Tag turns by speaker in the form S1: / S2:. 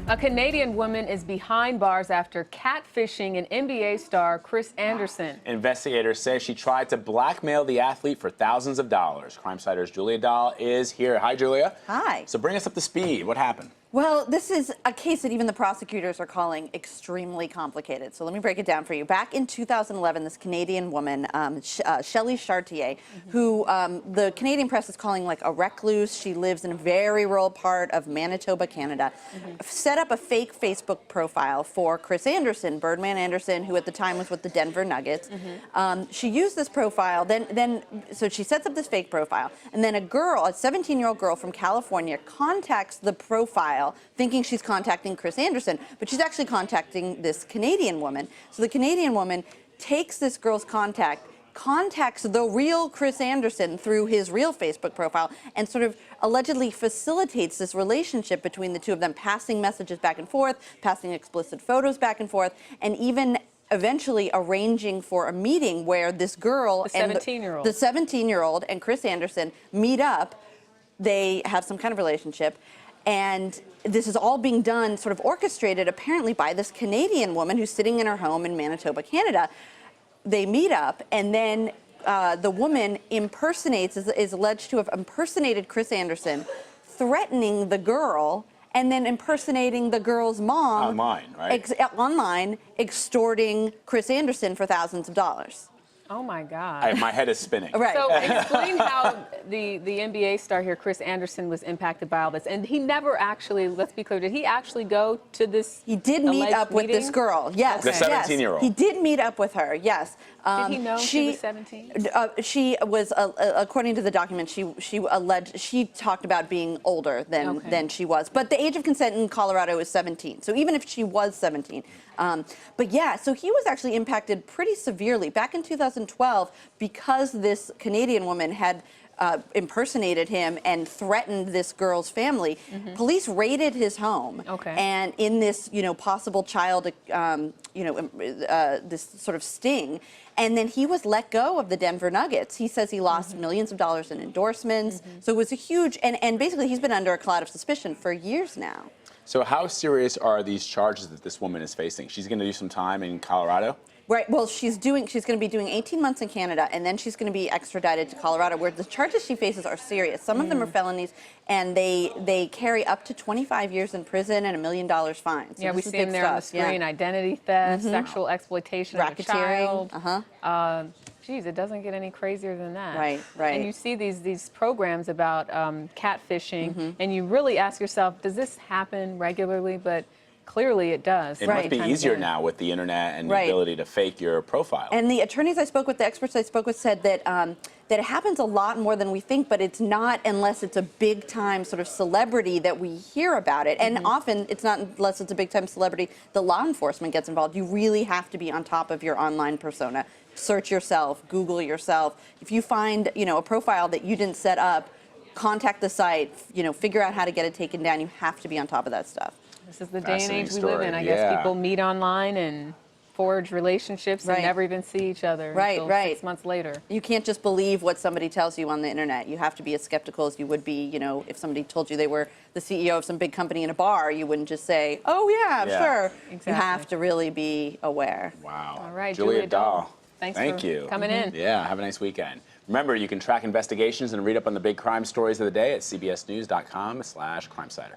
S1: A Canadian woman is behind bars after catfishing an NBA star, Chris Anderson.
S2: Investigators say she tried to blackmail the athlete for thousands of dollars. Crimesider's Julia Dahl is here. Hi, Julia.
S3: Hi.
S2: So bring us up to speed. What happened?
S3: Well, this is a case that even the prosecutors are calling extremely complicated. So let me break it down for you. Back in 2011, this Canadian woman, Shelley Chartier, who the Canadian press is calling like a recluse. She lives in a very rural part of Manitoba, Canada. Set up a fake Facebook profile for Chris Anderson, Birdman Anderson, who at the time was with the Denver Nuggets. She used this profile. So she sets up this fake profile, and then a 17-year-old girl from California, contacts the profile thinking she's contacting Chris Anderson, but she's actually contacting this Canadian woman. So the Canadian woman takes this girl's contacts the real Chris Anderson through his real Facebook profile, and sort of allegedly facilitates this relationship between the two of them, passing messages back and forth, passing explicit photos back and forth, and even eventually arranging for a meeting where this girl
S1: the
S3: 17-year-old and Chris Anderson meet up. They have some kind of relationship. And this is all being done, sort of orchestrated, apparently, by this Canadian woman who's sitting in her home in Manitoba, Canada. They meet up, and then the woman is alleged to have impersonated Chris Anderson, threatening the girl, and then impersonating the girl's mom.
S2: Online, right?
S3: Online, extorting Chris Anderson for thousands of dollars.
S1: Oh, my God.
S2: My head is spinning.
S3: Right.
S1: So explain how the NBA star here, Chris Anderson, was impacted by all this. And he never actually, let's be clear, did he actually go to this
S3: He did meet up with this girl, yes.
S2: The 17-year-old.
S3: He did meet up with her, yes.
S1: Did he know she was 17?
S3: She was, according to the document, she talked about being older than she was. But the age of consent in Colorado is 17. So even if she was 17. But yeah, so he was actually impacted pretty severely. Back in 2012, because this Canadian woman had impersonated him and threatened this girl's family, police raided his home. And in this, possible child, this sort of sting. And then he was let go of the Denver Nuggets. He says he lost millions of dollars in endorsements. So it was a huge, and basically he's been under a cloud of suspicion for years now.
S2: So how serious are these charges that this woman is facing? She's going to do some time in Colorado?
S3: Right. Well, she's going to be doing 18 months in Canada, and then she's going to be extradited to Colorado, where the charges she faces are serious. Some of them are felonies, and they carry up to 25 years in prison and $1 million fine. So
S1: yeah, we see them there on the screen. Identity theft, sexual exploitation of a child. Geez, it doesn't get any crazier than that.
S3: Right.
S1: And you see these programs about catfishing, and you really ask yourself, does this happen regularly? But clearly it does.
S2: It must be easier now with the internet and the ability to fake your profile.
S3: And the attorneys I spoke with, the experts I spoke with, said that that it happens a lot more than we think, but it's not unless it's a big-time sort of celebrity that we hear about it. And often it's not unless it's a big-time celebrity that law enforcement gets involved. You really have to be on top of your online persona. Search yourself, Google yourself. If you find, a profile that you didn't set up, contact the site, figure out how to get it taken down. You have to be on top of that stuff.
S1: This is the day and age we live in. I guess people meet online and forge relationships and never even see each other until 6 months later.
S3: You can't just believe what somebody tells you on the internet. You have to be as skeptical as you would be, if somebody told you they were the CEO of some big company in a bar, you wouldn't just say, oh yeah, sure.
S1: Exactly.
S3: You have to really be aware.
S2: Wow.
S1: All right,
S2: Julia Dahl.
S1: Thank
S2: you
S1: for coming in.
S2: Yeah, have a nice weekend. Remember, you can track investigations and read up on the big crime stories of the day at cbsnews.com/Crimesider.